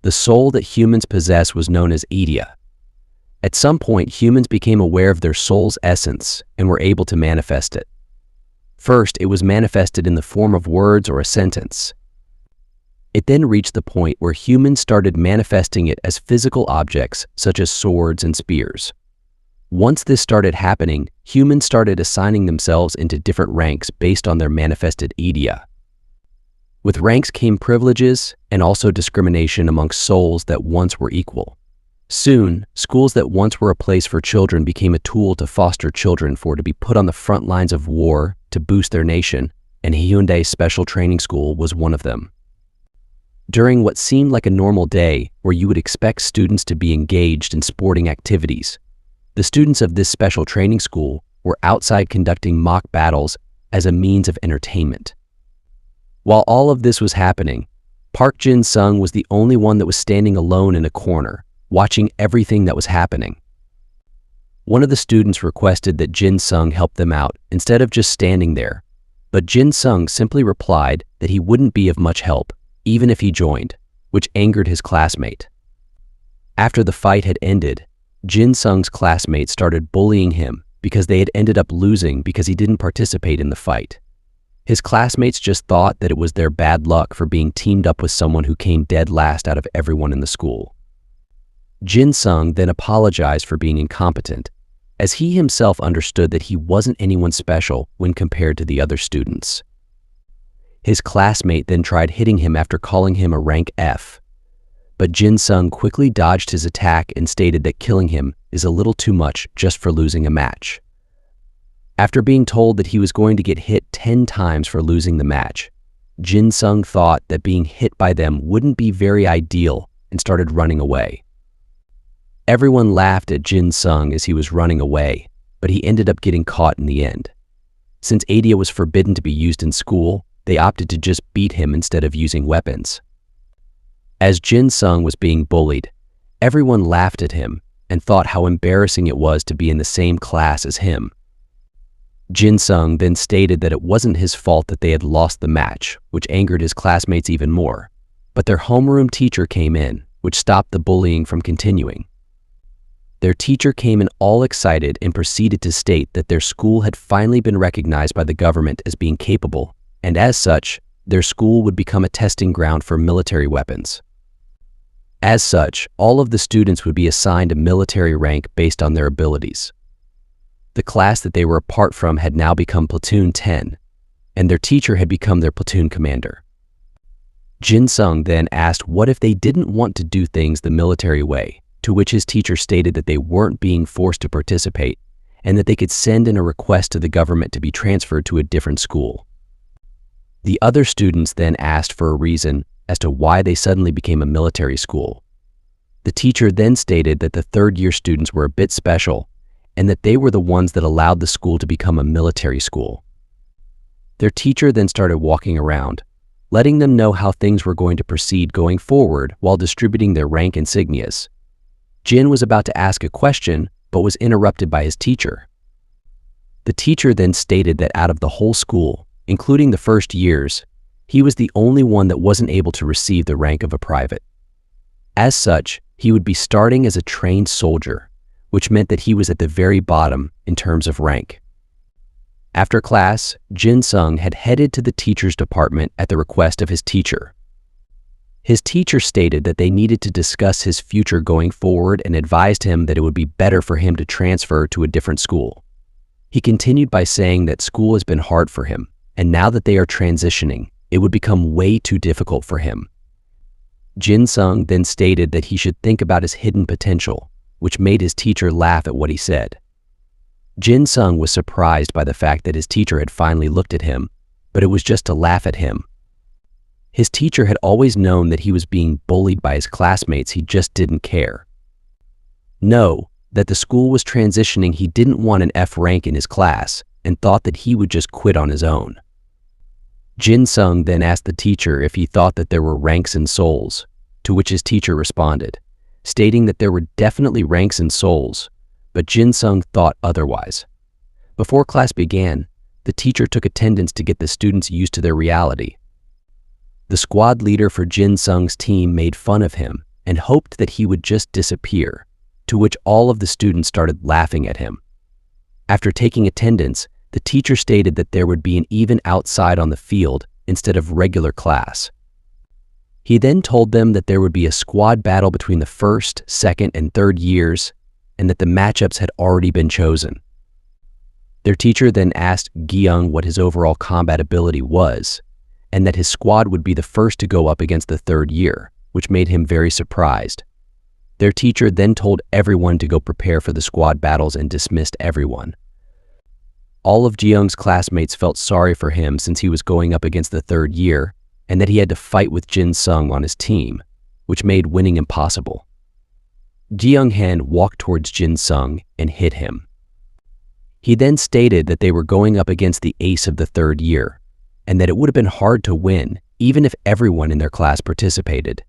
The soul that humans possess was known as Idea. At some point, humans became aware of their soul's essence and were able to manifest it. First, it was manifested in the form of words or a sentence. It then reached the point where humans started manifesting it as physical objects such as swords and spears. Once this started happening, humans started assigning themselves into different ranks based on their manifested idea. With ranks came privileges and also discrimination amongst souls that once were equal. Soon, schools that once were a place for children became a tool to foster children to be put on the front lines of war to boost their nation, and Hyundai Special Training School was one of them. During what seemed like a normal day where you would expect students to be engaged in sporting activities, the students of this special training school were outside conducting mock battles as a means of entertainment. While all of this was happening, Park Jin-sung was the only one that was standing alone in a corner, watching everything that was happening. One of the students requested that Jin-sung help them out instead of just standing there, but Jin-sung simply replied that he wouldn't be of much help, even if he joined, which angered his classmate. After the fight had ended, Jin-sung's classmates started bullying him because they had ended up losing because he didn't participate in the fight. His classmates just thought that it was their bad luck for being teamed up with someone who came dead last out of everyone in the school. Jin-sung then apologized for being incompetent, as he himself understood that he wasn't anyone special when compared to the other students. His classmate then tried hitting him after calling him a rank F, but Jin-sung quickly dodged his attack and stated that killing him is a little too much just for losing a match. After being told that he was going to get hit 10 times for losing the match, Jin-sung thought that being hit by them wouldn't be very ideal and started running away. Everyone laughed at Jin-sung as he was running away, but he ended up getting caught in the end. Since Idea was forbidden to be used in school, they opted to just beat him instead of using weapons. As Jin-sung was being bullied, everyone laughed at him and thought how embarrassing it was to be in the same class as him. Jin-sung then stated that it wasn't his fault that they had lost the match, which angered his classmates even more, but their homeroom teacher came in, which stopped the bullying from continuing. Their teacher came in all excited and proceeded to state that their school had finally been recognized by the government as being capable, and as such, their school would become a testing ground for military weapons. As such, all of the students would be assigned a military rank based on their abilities. The class that they were apart from had now become Platoon 10, and their teacher had become their platoon commander. Jin-sung then asked what if they didn't want to do things the military way, to which his teacher stated that they weren't being forced to participate and that they could send in a request to the government to be transferred to a different school. The other students then asked for a reason as to why they suddenly became a military school. The teacher then stated that the third-year students were a bit special and that they were the ones that allowed the school to become a military school. Their teacher then started walking around, letting them know how things were going to proceed going forward while distributing their rank insignias. Jin was about to ask a question, but was interrupted by his teacher. The teacher then stated that out of the whole school, including the first years, he was the only one that wasn't able to receive the rank of a private. As such, he would be starting as a trained soldier, which meant that he was at the very bottom in terms of rank. After class, Jin-sung had headed to the teacher's department at the request of his teacher. His teacher stated that they needed to discuss his future going forward and advised him that it would be better for him to transfer to a different school. He continued by saying that school has been hard for him, and now that they are transitioning, it would become way too difficult for him. Jin-sung then stated that he should think about his hidden potential, which made his teacher laugh at what he said. Jin-sung was surprised by the fact that his teacher had finally looked at him, but it was just to laugh at him. His teacher had always known that he was being bullied by his classmates, he just didn't care. Know that the school was transitioning, he didn't want an F rank in his class and thought that he would just quit on his own. Jin-sung then asked the teacher if he thought that there were ranks in souls, to which his teacher responded, stating that there were definitely ranks in souls, but Jin-sung thought otherwise. Before class began, the teacher took attendance to get the students used to their reality. The squad leader for Jin-sung's team made fun of him and hoped that he would just disappear, to which all of the students started laughing at him. After taking attendance, the teacher stated that there would be an even outside on the field instead of regular class. He then told them that there would be a squad battle between the first, second, and third years, and that the matchups had already been chosen. Their teacher then asked Gi-young what his overall combat ability was, and that his squad would be the first to go up against the third year, which made him very surprised. Their teacher then told everyone to go prepare for the squad battles and dismissed everyone. All of Gi-young's classmates felt sorry for him since he was going up against the third year, and that he had to fight with Jin-sung on his team, which made winning impossible. Gi-young-han walked towards Jin-sung and hit him. He then stated that they were going up against the ace of the third year, and that it would have been hard to win even if everyone in their class participated,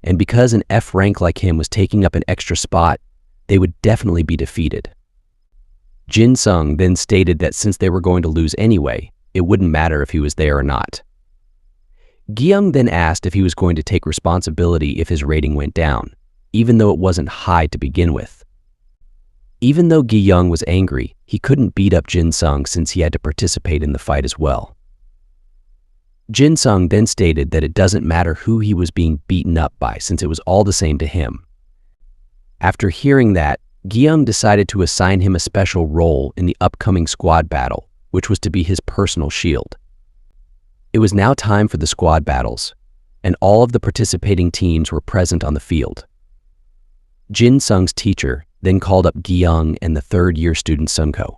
and because an F rank like him was taking up an extra spot, they would definitely be defeated. Jin-sung then stated that since they were going to lose anyway, it wouldn't matter if he was there or not. Gi-young then asked if he was going to take responsibility if his rating went down, even though it wasn't high to begin with. Even though Gi-young was angry, he couldn't beat up Jin-sung since he had to participate in the fight as well. Jin-sung then stated that it doesn't matter who he was being beaten up by since it was all the same to him. After hearing that, Gi-young decided to assign him a special role in the upcoming squad battle, which was to be his personal shield. It was now time for the squad battles, and all of the participating teams were present on the field. Jin-sung's teacher then called up Gi-young and the third-year student Sunko.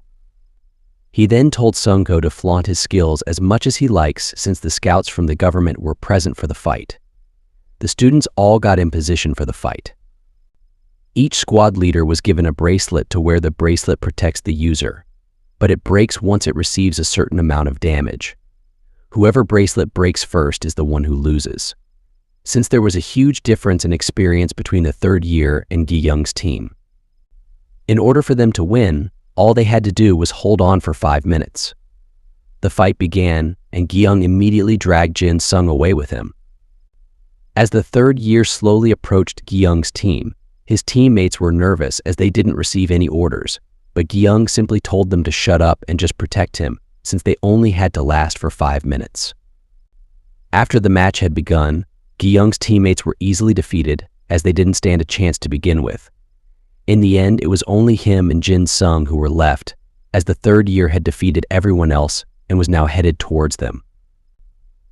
He then told Sunko to flaunt his skills as much as he likes since the scouts from the government were present for the fight. The students all got in position for the fight. Each squad leader was given a bracelet to where the bracelet protects the user, but it breaks once it receives a certain amount of damage. Whoever bracelet breaks first is the one who loses. Since there was a huge difference in experience between the third year and Gi-young's team. In order for them to win, all they had to do was hold on for 5 minutes. The fight began, and Gi-young immediately dragged Jin-sung away with him. As the third year slowly approached Gi-young's team, his teammates were nervous as they didn't receive any orders, but Gi-young simply told them to shut up and just protect him, since they only had to last for 5 minutes. After the match had begun, Gi-young's teammates were easily defeated as they didn't stand a chance to begin with. In the end, it was only him and Jin-sung who were left, as the third year had defeated everyone else and was now headed towards them.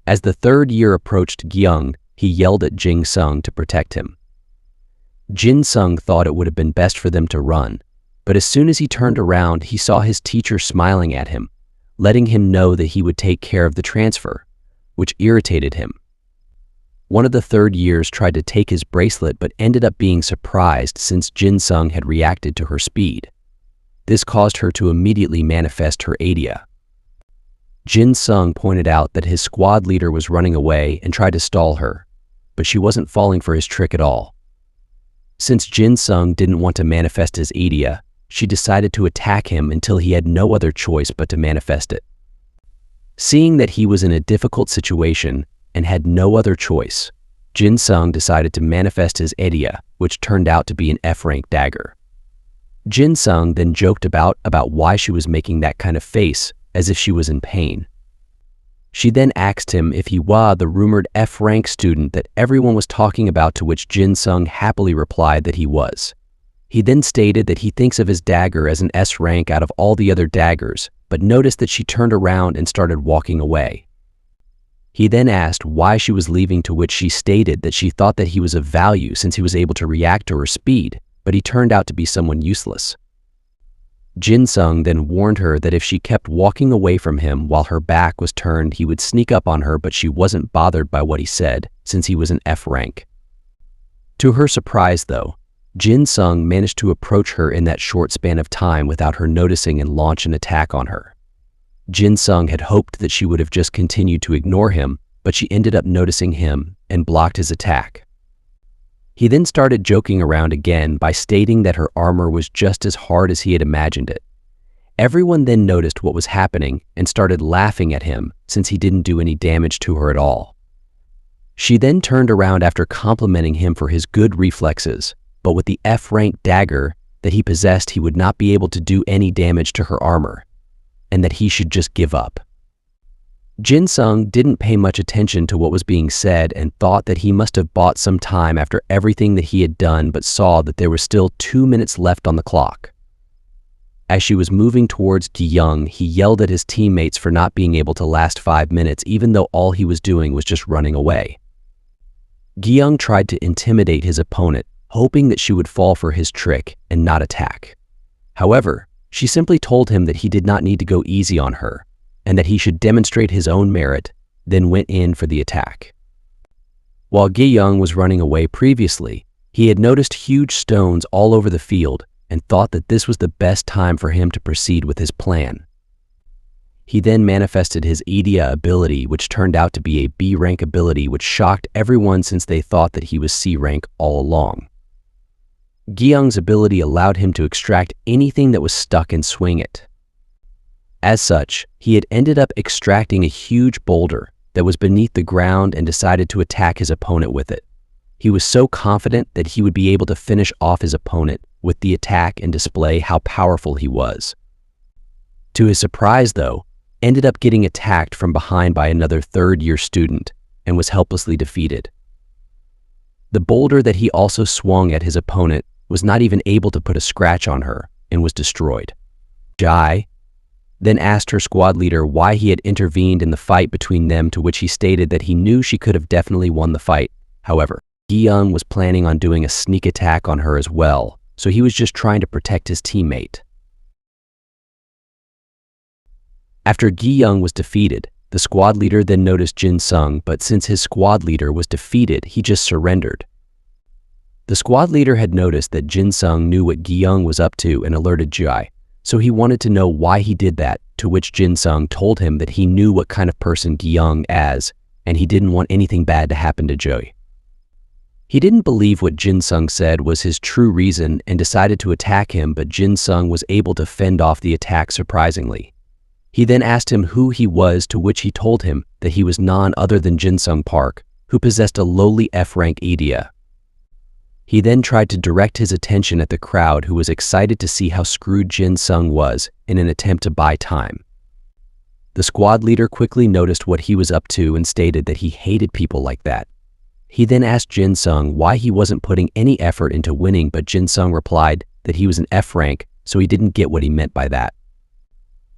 As the third year approached Gi-young, he yelled at Jin-sung to protect him. Jin-sung thought it would have been best for them to run, but as soon as he turned around, he saw his teacher smiling at him, letting him know that he would take care of the transfer, which irritated him. One of the third years tried to take his bracelet but ended up being surprised since Jin-sung had reacted to her speed. This caused her to immediately manifest her idea. Jin-sung pointed out that his squad leader was running away and tried to stall her, but she wasn't falling for his trick at all. Since Jin-sung didn't want to manifest his idea, she decided to attack him until he had no other choice but to manifest it. Seeing that he was in a difficult situation and had no other choice, Jin-sung decided to manifest his idea, which turned out to be an F-rank dagger. Jin-sung then joked about why she was making that kind of face, as if she was in pain. She then asked him if he was the rumored F-rank student that everyone was talking about, to which Jin-sung happily replied that he was. He then stated that he thinks of his dagger as an S rank out of all the other daggers, but noticed that she turned around and started walking away. He then asked why she was leaving, to which she stated that she thought that he was of value since he was able to react to her speed, but he turned out to be someone useless. Jin-sung then warned her that if she kept walking away from him while her back was turned, he would sneak up on her, but she wasn't bothered by what he said since he was an F rank. To her surprise though, Jin-sung managed to approach her in that short span of time without her noticing and launch an attack on her. Jin-sung had hoped that she would have just continued to ignore him, but she ended up noticing him and blocked his attack. He then started joking around again by stating that her armor was just as hard as he had imagined it. Everyone then noticed what was happening and started laughing at him since he didn't do any damage to her at all. She then turned around after complimenting him for his good reflexes, but with the F-rank dagger that he possessed, he would not be able to do any damage to her armor, and that he should just give up. Jin Sung didn't pay much attention to what was being said and thought that he must have bought some time after everything that he had done, but saw that there was still 2 minutes left on the clock. As she was moving towards Gi-young, he yelled at his teammates for not being able to last 5 minutes, even though all he was doing was just running away. Gi-young tried to intimidate his opponent, hoping that she would fall for his trick and not attack. However, she simply told him that he did not need to go easy on her, and that he should demonstrate his own merit, then went in for the attack. While Gi-young was running away previously, he had noticed huge stones all over the field and thought that this was the best time for him to proceed with his plan. He then manifested his Idia ability, which turned out to be a B-rank ability, which shocked everyone since they thought that he was C-rank all along. Gi-young's ability allowed him to extract anything that was stuck and swing it. As such, he had ended up extracting a huge boulder that was beneath the ground and decided to attack his opponent with it. He was so confident that he would be able to finish off his opponent with the attack and display how powerful he was. To his surprise, though, ended up getting attacked from behind by another third-year student and was helplessly defeated. The boulder that he also swung at his opponent was not even able to put a scratch on her and was destroyed. Jai then asked her squad leader why he had intervened in the fight between them, to which he stated that he knew she could have definitely won the fight. However, Gi-young was planning on doing a sneak attack on her as well, so he was just trying to protect his teammate. After Gi-young was defeated, the squad leader then noticed Jin Sung, but since his squad leader was defeated, he just surrendered. The squad leader had noticed that Jin Sung knew what Gi-young was up to and alerted Jai, so he wanted to know why he did that, to which Jin Sung told him that he knew what kind of person Gi-young is, and he didn't want anything bad to happen to Jai. He didn't believe what Jin Sung said was his true reason and decided to attack him, but Jin Sung was able to fend off the attack surprisingly. He then asked him who he was, to which he told him that he was none other than Jin Sung Park, who possessed a lowly F-rank Idia. He then tried to direct his attention at the crowd, who was excited to see how screwed Jin Sung was in an attempt to buy time. The squad leader quickly noticed what he was up to and stated that he hated people like that. He then asked Jin Sung why he wasn't putting any effort into winning, but Jin Sung replied that he was an F rank, so he didn't get what he meant by that.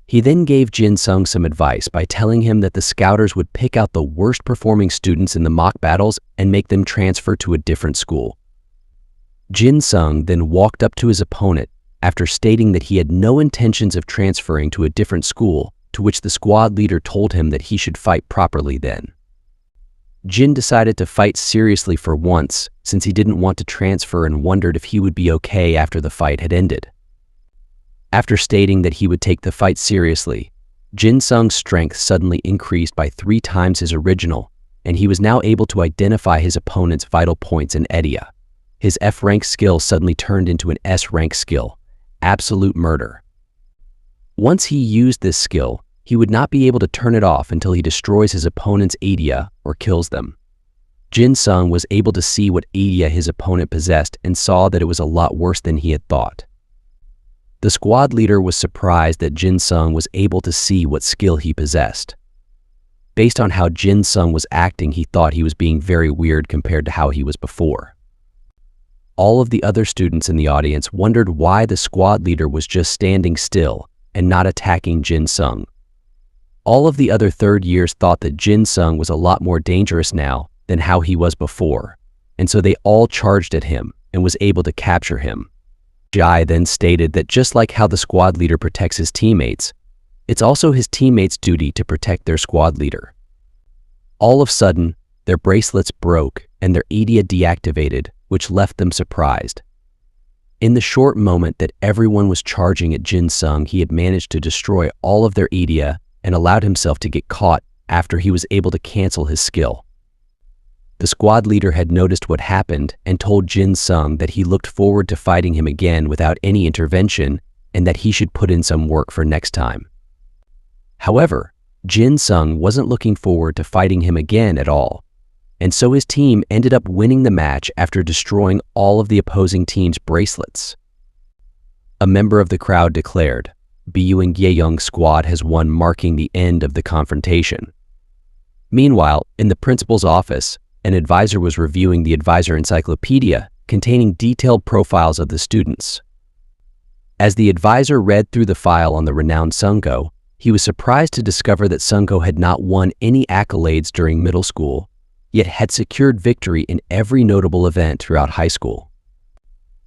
He then gave Jin Sung some advice by telling him that the scouters would pick out the worst performing students in the mock battles and make them transfer to a different school. Jin Sung then walked up to his opponent after stating that he had no intentions of transferring to a different school, to which the squad leader told him that he should fight properly then. Jin decided to fight seriously for once, since he didn't want to transfer and wondered if he would be okay after the fight had ended. After stating that he would take the fight seriously, Jin Sung's strength suddenly increased by 3 times his original, and he was now able to identify his opponent's vital points in Edia. His F-rank skill suddenly turned into an S-rank skill, Absolute Murder. Once he used this skill, he would not be able to turn it off until he destroys his opponent's Idia or kills them. Jin Sung was able to see what Idia his opponent possessed and saw that it was a lot worse than he had thought. The squad leader was surprised that Jin Sung was able to see what skill he possessed. Based on how Jin Sung was acting, he thought he was being very weird compared to how he was before. All of the other students in the audience wondered why the squad leader was just standing still and not attacking Jin Sung. All of the other third years thought that Jin Sung was a lot more dangerous now than how he was before, and so they all charged at him and was able to capture him. Jai then stated that just like how the squad leader protects his teammates, it's also his teammates' duty to protect their squad leader. All of a sudden, their bracelets broke and their Idia deactivated, which left them surprised. In the short moment that everyone was charging at Jin Sung, he had managed to destroy all of their Idia and allowed himself to get caught after he was able to cancel his skill. The squad leader had noticed what happened and told Jin Sung that he looked forward to fighting him again without any intervention and that he should put in some work for next time. However, Jin Sung wasn't looking forward to fighting him again at all. and so his team ended up winning the match after destroying all of the opposing team's bracelets. A member of the crowd declared, "Bu and Yeyoung's squad has won," marking the end of the confrontation. Meanwhile, in the principal's office, an advisor was reviewing the advisor encyclopedia containing detailed profiles of the students. As the advisor read through the file on the renowned Sungho, he was surprised to discover that Sungho had not won any accolades during middle school, yet had secured victory in every notable event throughout high school.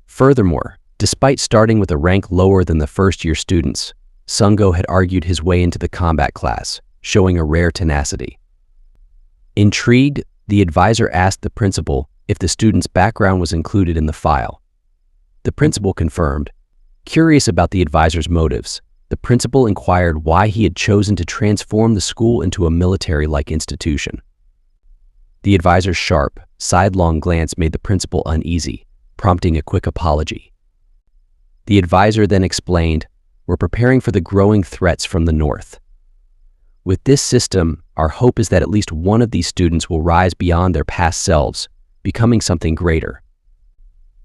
Furthermore, despite starting with a rank lower than the first-year students, Sungho had argued his way into the combat class, showing a rare tenacity. Intrigued, the advisor asked the principal if the student's background was included in the file. The principal confirmed. Curious about the advisor's motives, the principal inquired why he had chosen to transform the school into a military-like institution. The advisor's sharp, sidelong glance made the principal uneasy, prompting a quick apology. The advisor then explained, "We're preparing for the growing threats from the north. With this system, our hope is that at least one of these students will rise beyond their past selves, becoming something greater."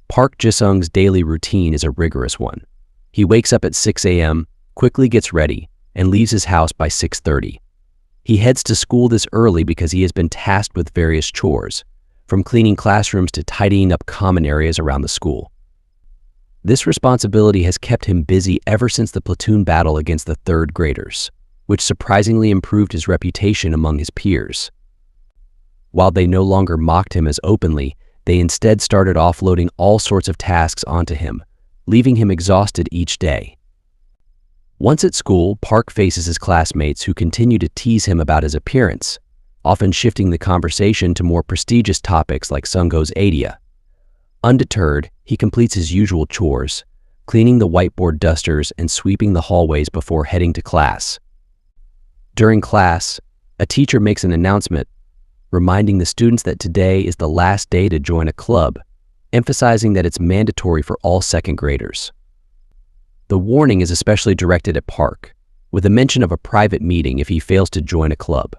Park Ji-sung's daily routine is a rigorous one. He wakes up at 6 a.m., quickly gets ready, and leaves his house by 6:30. He heads to school this early because he has been tasked with various chores, from cleaning classrooms to tidying up common areas around the school. This responsibility has kept him busy ever since the platoon battle against the third graders, which surprisingly improved his reputation among his peers. While they no longer mocked him as openly, they instead started offloading all sorts of tasks onto him, leaving him exhausted each day. Once at school, Park faces his classmates who continue to tease him about his appearance, often shifting the conversation to more prestigious topics like Sungho's idea. Undeterred, he completes his usual chores, cleaning the whiteboard dusters and sweeping the hallways before heading to class. During class, a teacher makes an announcement, reminding the students that today is the last day to join a club, emphasizing that it's mandatory for all second graders. The warning is especially directed at Park, with a mention of a private meeting if he fails to join a club.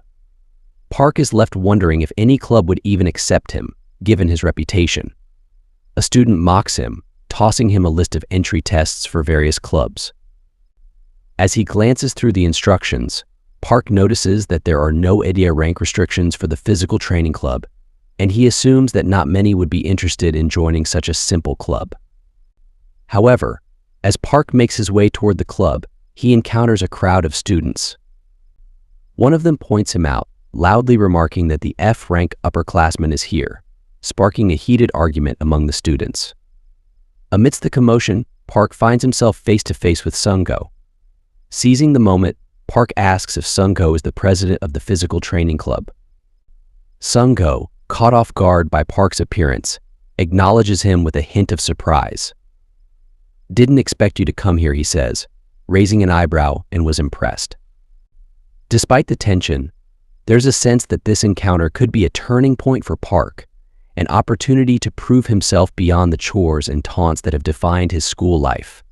Park is left wondering if any club would even accept him, given his reputation. A student mocks him, tossing him a list of entry tests for various clubs. As he glances through the instructions, Park notices that there are no idea rank restrictions for the physical training club, and he assumes that not many would be interested in joining such a simple club. However, as Park makes his way toward the club, he encounters a crowd of students. One of them points him out, loudly remarking that the F-rank upperclassman is here, sparking a heated argument among the students. Amidst the commotion, Park finds himself face-to-face with Sungho. Seizing the moment, Park asks if Sungho is the president of the physical training club. Sungho, caught off guard by Park's appearance, acknowledges him with a hint of surprise. "Didn't expect you to come here," he says, raising an eyebrow, and was impressed. Despite the tension, there's a sense that this encounter could be a turning point for Park, an opportunity to prove himself beyond the chores and taunts that have defined his school life.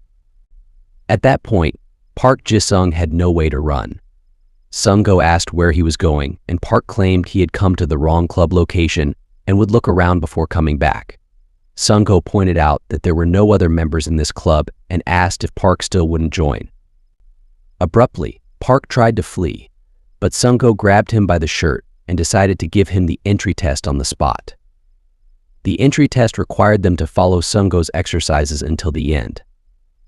At that point, Park Ji-sung had no way to run. Sungho asked where he was going, and Park claimed he had come to the wrong club location and would look around before coming back. Sungho pointed out that there were no other members in this club and asked if Park still wouldn't join. Abruptly, Park tried to flee, but Sungho grabbed him by the shirt and decided to give him the entry test on the spot. The entry test required them to follow Sungho's exercises until the end.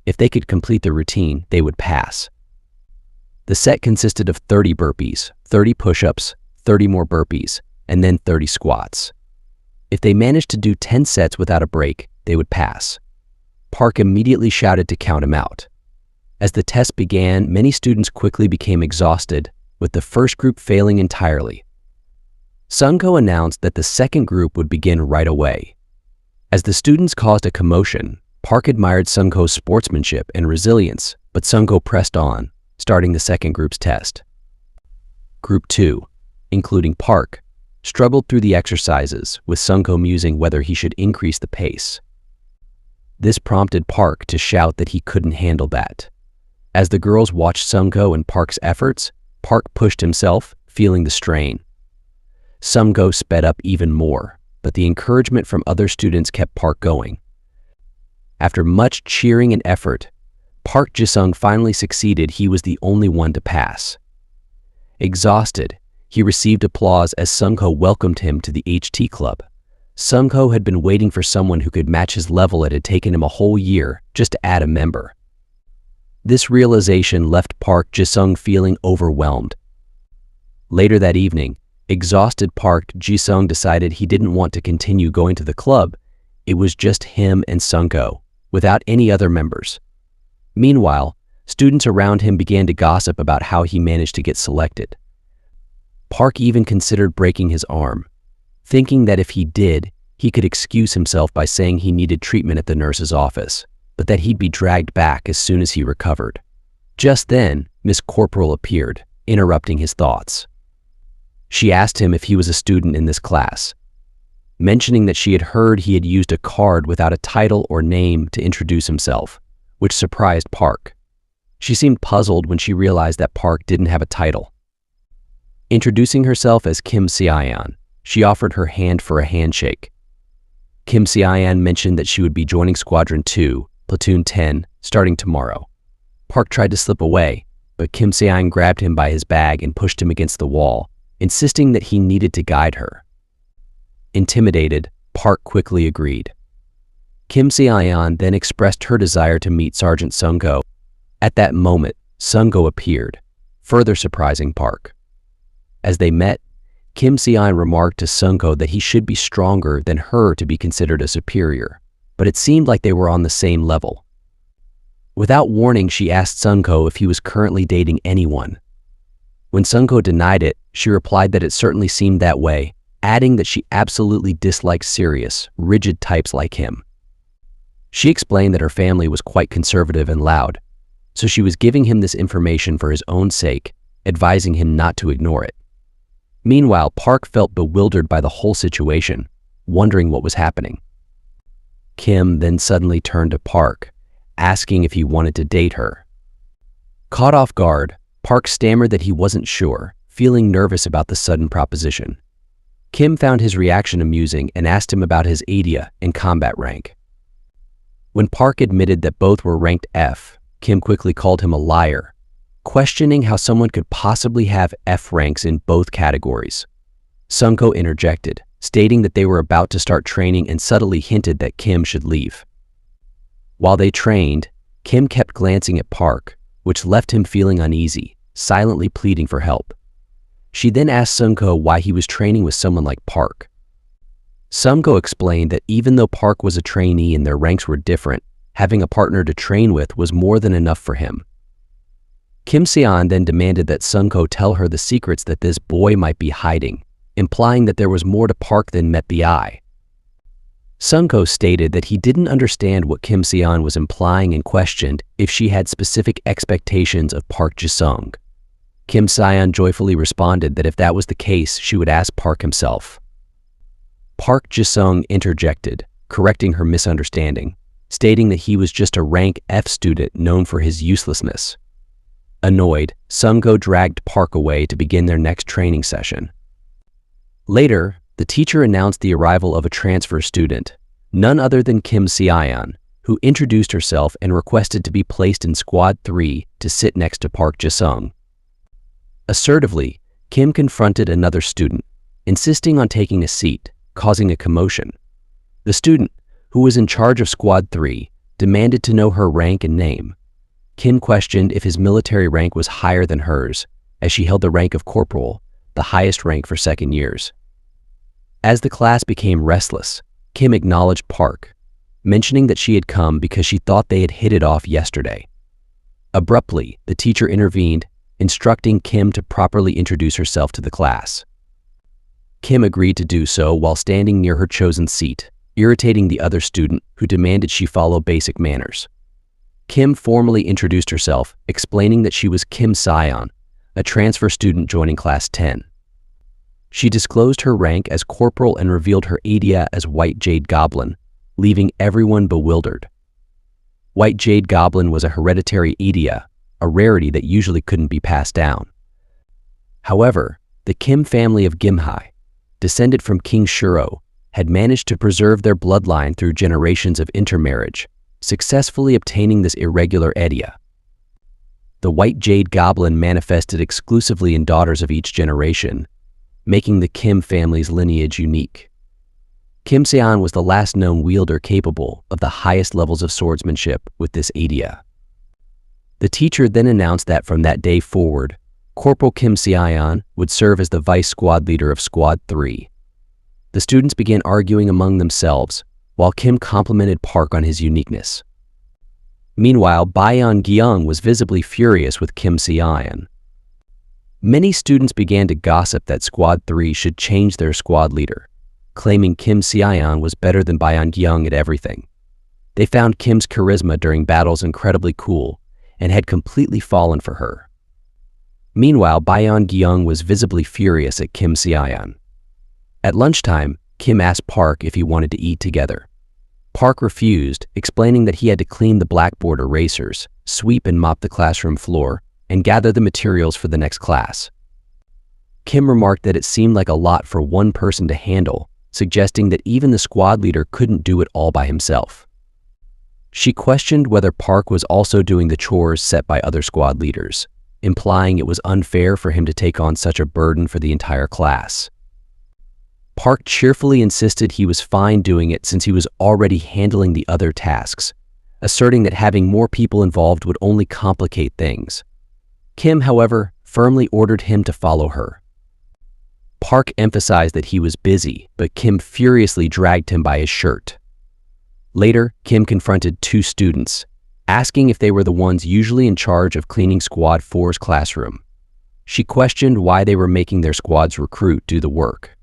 If they could complete the routine, they would pass. The set consisted of 30 burpees, 30 push-ups, 30 more burpees, and then 30 squats. If they managed to do 10 sets without a break, they would pass. Park immediately shouted to count him out. As the test began, many students quickly became exhausted, with the first group failing entirely. Sungho announced that the second group would begin right away. As the students caused a commotion, Park admired Sungho's sportsmanship and resilience, but Sungho pressed on, starting the second group's test. Group 2, including Park, struggled through the exercises, with Sungho musing whether he should increase the pace. This prompted Park to shout that he couldn't handle that. As the girls watched Sungho and Park's efforts, Park pushed himself, feeling the strain. Sung-go sped up even more, but the encouragement from other students kept Park going. After much cheering and effort, Park Ji-sung finally succeeded. He was the only one to pass. Exhausted, he received applause as Sung-ho welcomed him to the HT club. Sung-ho had been waiting for someone who could match his level. It had taken him a whole year just to add a member. This realization left Park Ji-sung feeling overwhelmed. Later that evening, exhausted Park Ji-sung decided he didn't want to continue going to the club. It was just him and Sung-ho, without any other members. Meanwhile, students around him began to gossip about how he managed to get selected. Park even considered breaking his arm, thinking that if he did, he could excuse himself by saying he needed treatment at the nurse's office, but that he'd be dragged back as soon as he recovered. Just then, Miss Corporal appeared, interrupting his thoughts. She asked him if he was a student in this class, mentioning that she had heard he had used a card without a title or name to introduce himself, which surprised Park. She seemed puzzled when she realized that Park didn't have a title. Introducing herself as Kim Se-yeon, she offered her hand for a handshake. Kim Se-yeon mentioned that she would be joining Squadron 2, Platoon 10, starting tomorrow. Park tried to slip away, but Kim Se-yeon grabbed him by his bag and pushed him against the wall, insisting that he needed to guide her. Intimidated, Park quickly agreed. Kim Se-yeon then expressed her desire to meet Sergeant Sung-go. At that moment, Sung-go appeared, further surprising Park. As they met, Kim Se-yeon remarked to Sung-go that he should be stronger than her to be considered a superior, but it seemed like they were on the same level. Without warning, she asked Sung-go if he was currently dating anyone. When Sung-go denied it, she replied that it certainly seemed that way, adding that she absolutely disliked serious, rigid types like him. She explained that her family was quite conservative and loud, so she was giving him this information for his own sake, advising him not to ignore it. Meanwhile, Park felt bewildered by the whole situation, wondering what was happening. Kim then suddenly turned to Park, asking if he wanted to date her. Caught off guard, Park stammered that he wasn't sure, feeling nervous about the sudden proposition. Kim found his reaction amusing and asked him about his ADIA and combat rank. When Park admitted that both were ranked F, Kim quickly called him a liar, questioning how someone could possibly have F ranks in both categories. Sung-go interjected, stating that they were about to start training and subtly hinted that Kim should leave. While they trained, Kim kept glancing at Park, which left him feeling uneasy, silently pleading for help. She then asked Sung-go why he was training with someone like Park. Sung-go explained that even though Park was a trainee and their ranks were different, having a partner to train with was more than enough for him. Kim Se-yeon then demanded that Sung-go tell her the secrets that this boy might be hiding, implying that there was more to Park than met the eye. Sung-go stated that he didn't understand what Kim Se-yeon was implying and questioned if she had specific expectations of Park Ji-sung. Kim Se-yeon joyfully responded that if that was the case, she would ask Park himself. Park Ji-sung interjected, correcting her misunderstanding, stating that he was just a rank F student known for his uselessness. Annoyed, Sung-go dragged Park away to begin their next training session. Later, the teacher announced the arrival of a transfer student, none other than Kim Se-yeon, who introduced herself and requested to be placed in Squad 3 to sit next to Park Ji-sung. Assertively, Kim confronted another student, insisting on taking a seat, causing a commotion. The student, who was in charge of Squad 3, demanded to know her rank and name. Kim questioned if his military rank was higher than hers, as she held the rank of corporal, the highest rank for second years. As the class became restless, Kim acknowledged Park, mentioning that she had come because she thought they had hit it off yesterday. Abruptly, the teacher intervened, instructing Kim to properly introduce herself to the class. Kim agreed to do so while standing near her chosen seat, irritating the other student who demanded she follow basic manners. Kim formally introduced herself, explaining that she was Kim Se-yeon, a transfer student joining Class 10. She disclosed her rank as corporal and revealed her ADIA as White Jade Goblin, leaving everyone bewildered. White Jade Goblin was a hereditary ADIA, a rarity that usually couldn't be passed down. However, the Kim family of Gimhae, descended from King Shuro, had managed to preserve their bloodline through generations of intermarriage, successfully obtaining this irregular Edea. The White Jade Goblin manifested exclusively in daughters of each generation, making the Kim family's lineage unique. Kim Seon was the last known wielder capable of the highest levels of swordsmanship with this Edea. The teacher then announced that from that day forward, Corporal Kim Seon would serve as the vice squad leader of Squad 3. The students began arguing among themselves, while Kim complimented Park on his uniqueness. Meanwhile, Baeon Gyeong was visibly furious with Kim Seon. Many students began to gossip that Squad 3 should change their squad leader, claiming Kim Seon was better than Baeon Gyeong at everything. They found Kim's charisma during battles incredibly cool and had completely fallen for her. Meanwhile, Baeon Gyeong was visibly furious at Kim Seon. At lunchtime, Kim asked Park if he wanted to eat together. Park refused, explaining that he had to clean the blackboard erasers, sweep and mop the classroom floor, and gather the materials for the next class. Kim remarked that it seemed like a lot for one person to handle, suggesting that even the squad leader couldn't do it all by himself. She questioned whether Park was also doing the chores set by other squad leaders, implying it was unfair for him to take on such a burden for the entire class. Park cheerfully insisted he was fine doing it since he was already handling the other tasks, asserting that having more people involved would only complicate things. Kim, however, firmly ordered him to follow her. Park emphasized that he was busy, but Kim furiously dragged him by his shirt. Later, Kim confronted two students, asking if they were the ones usually in charge of cleaning Squad 4's classroom. She questioned why they were making their squad's recruit do the work.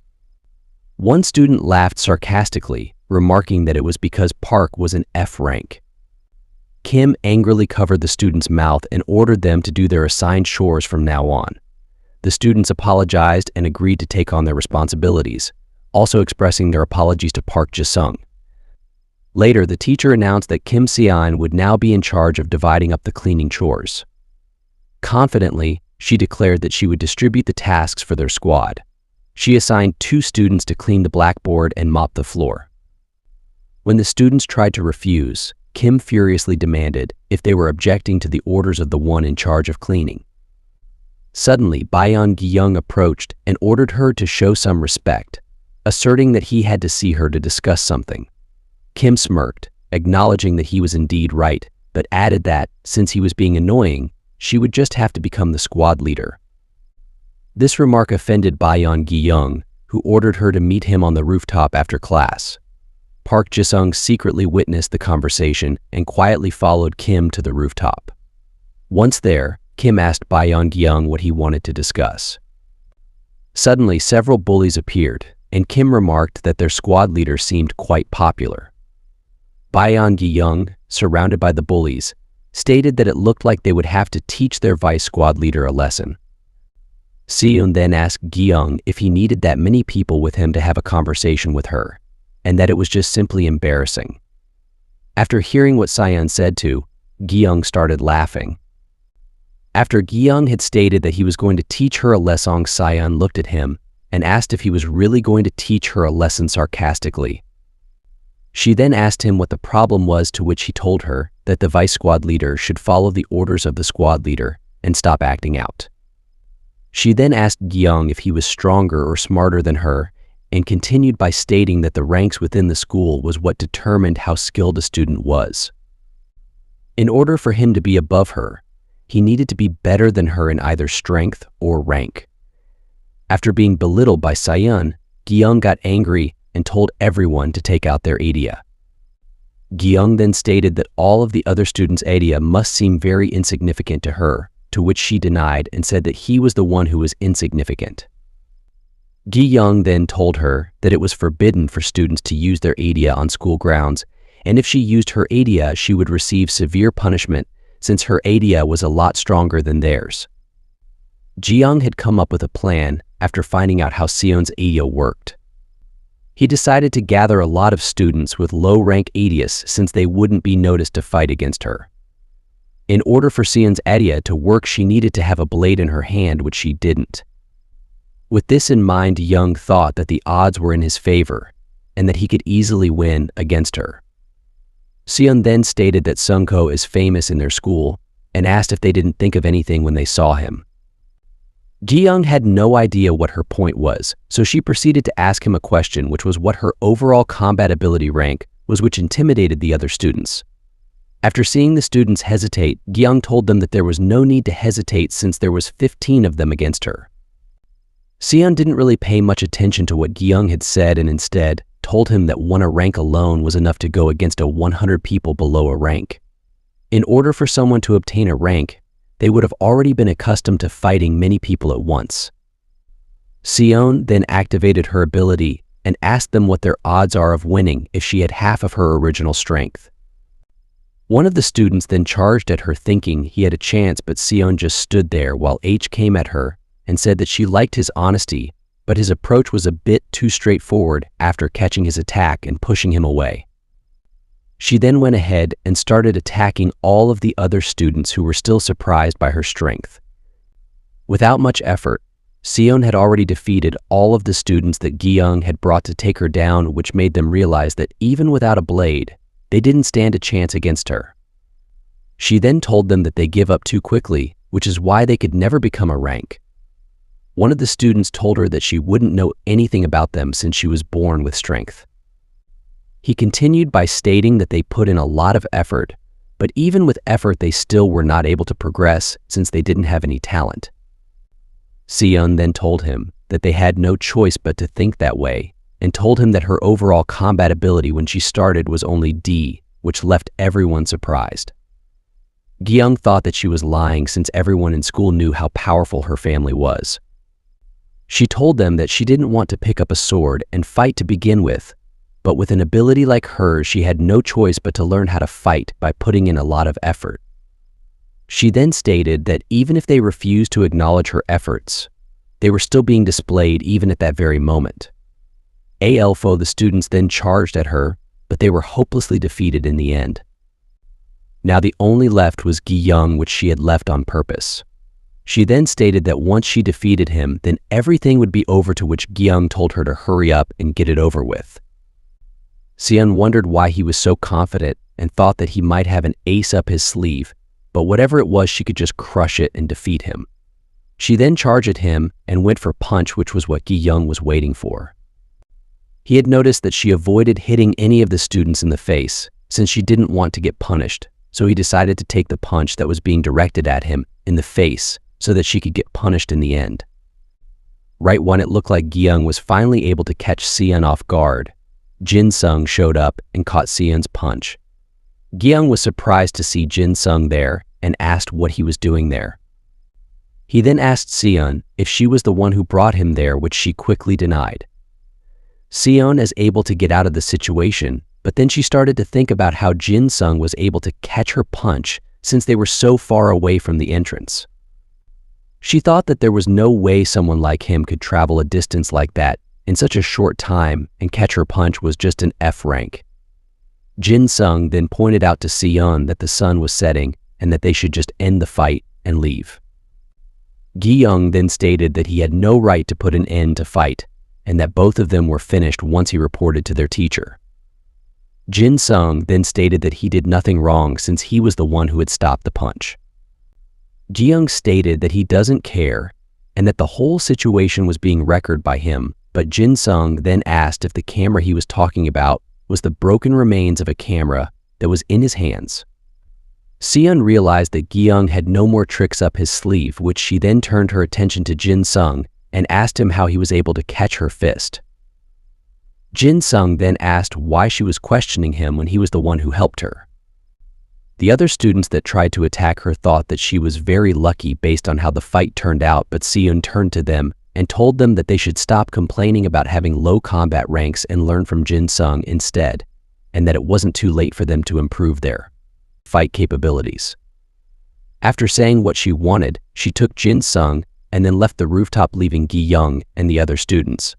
One student laughed sarcastically, remarking that it was because Park was an F rank. Kim angrily covered the student's mouth and ordered them to do their assigned chores from now on. The students apologized and agreed to take on their responsibilities, also expressing their apologies to Park Ji-sung. Later, the teacher announced that Kim Seon would now be in charge of dividing up the cleaning chores. Confidently, she declared that she would distribute the tasks for their squad. She assigned two students to clean the blackboard and mop the floor. When the students tried to refuse, Kim furiously demanded if they were objecting to the orders of the one in charge of cleaning. Suddenly, Baeon Gyeong approached and ordered her to show some respect, asserting that he had to see her to discuss something. Kim smirked, acknowledging that he was indeed right, but added that, since he was being annoying, she would just have to become the squad leader. This remark offended Baeon Gyeong, who ordered her to meet him on the rooftop after class. Park Ji-sung secretly witnessed the conversation and quietly followed Kim to the rooftop. Once there, Kim asked Baeon Gyeong what he wanted to discuss. Suddenly, several bullies appeared, and Kim remarked that their squad leader seemed quite popular. Baeon Gyeong, surrounded by the bullies, stated that it looked like they would have to teach their vice squad leader a lesson. Seon then asked Gyeong if he needed that many people with him to have a conversation with her, and that it was just simply embarrassing. After hearing what Seon said to, Gyeong started laughing. After Gyeong had stated that he was going to teach her a lesson, Seon looked at him and asked if he was really going to teach her a lesson sarcastically. She then asked him what the problem was, to which he told her that the vice squad leader should follow the orders of the squad leader and stop acting out. She then asked Gyeong if he was stronger or smarter than her and continued by stating that the ranks within the school was what determined how skilled a student was. In order for him to be above her, he needed to be better than her in either strength or rank. After being belittled by Seon, Gyeong got angry and told everyone to take out their Edea. Gyeong then stated that all of the other students' Edea must seem very insignificant to her, to which she denied and said that he was the one who was insignificant. Gyeong then told her that it was forbidden for students to use their Edea on school grounds, and if she used her Edea, she would receive severe punishment since her Edea was a lot stronger than theirs. Gyeong had come up with a plan after finding out how Seon's Edea worked. He decided to gather a lot of students with low-rank Edeas since they wouldn't be noticed to fight against her. In order for Seon's Edea to work, she needed to have a blade in her hand, which she didn't. With this in mind, Young thought that the odds were in his favor and that he could easily win against her. Seon then stated that Sungko is famous in their school and asked if they didn't think of anything when they saw him. Gi-young had no idea what her point was, so she proceeded to ask him a question, which was what her overall combat ability rank was, which intimidated the other students. After seeing the students hesitate, Gi-young told them that there was no need to hesitate since there was 15 of them against her. Seon didn't really pay much attention to what Gi-young had said and instead told him that a rank alone was enough to go against 100 people below a rank. In order for someone to obtain a rank, they would have already been accustomed to fighting many people at once. Seon then activated her ability and asked them what their odds are of winning if she had half of her original strength. One of the students then charged at her thinking he had a chance, but Seon just stood there while H came at her and said that she liked his honesty, but his approach was a bit too straightforward after catching his attack and pushing him away. She then went ahead and started attacking all of the other students who were still surprised by her strength. Without much effort, Seon had already defeated all of the students that Gi-young had brought to take her down, which made them realize that even without a blade, they didn't stand a chance against her. She then told them that they give up too quickly, which is why they could never become a rank. One of the students told her that she wouldn't know anything about them since she was born with strength. He continued by stating that they put in a lot of effort, but even with effort they still were not able to progress since they didn't have any talent. Seon then told him that they had no choice but to think that way and told him that her overall combat ability when she started was only D, which left everyone surprised. Gi-young thought that she was lying since everyone in school knew how powerful her family was. She told them that she didn't want to pick up a sword and fight to begin with, but with an ability like hers, she had no choice but to learn how to fight by putting in a lot of effort. She then stated that even if they refused to acknowledge her efforts, they were still being displayed even at that very moment. The students then charged at her, but they were hopelessly defeated in the end. Now the only left was Gi-young, which she had left on purpose. She then stated that once she defeated him, then everything would be over, to which Gi-young told her to hurry up and get it over with. Seon wondered why he was so confident and thought that he might have an ace up his sleeve, but whatever it was, she could just crush it and defeat him. She then charged at him and went for punch, which was what Gi-young was waiting for. He had noticed that she avoided hitting any of the students in the face since she didn't want to get punished, so he decided to take the punch that was being directed at him in the face so that she could get punished in the end. Right when it looked like Gi-young was finally able to catch Seon off guard, Jin-sung showed up and caught Seon's punch. Gi-young was surprised to see Jin-sung there and asked what he was doing there. He then asked Seon if she was the one who brought him there, which she quickly denied. Seon is able to get out of the situation, but then she started to think about how Jin-sung was able to catch her punch since they were so far away from the entrance. She thought that there was no way someone like him could travel a distance like that in such a short time, and catch her punch was just an F rank. Jin-sung then pointed out to Seon that the sun was setting and that they should just end the fight and leave. Gi-young then stated that he had no right to put an end to fight and that both of them were finished once he reported to their teacher. Jin-sung then stated that he did nothing wrong since he was the one who had stopped the punch. Gi-young stated that he doesn't care and that the whole situation was being recorded by him, but Jin-sung then asked if the camera he was talking about was the broken remains of a camera that was in his hands. Seon realized that Gi-young had no more tricks up his sleeve, which she then turned her attention to Jin-sung and asked him how he was able to catch her fist. Jin-sung then asked why she was questioning him when he was the one who helped her. The other students that tried to attack her thought that she was very lucky based on how the fight turned out, but Seon turned to them and told them that they should stop complaining about having low combat ranks and learn from Jin-sung instead, and that it wasn't too late for them to improve their fight capabilities. After saying what she wanted, she took Jin-sung and then left the rooftop, leaving Gi-young and the other students.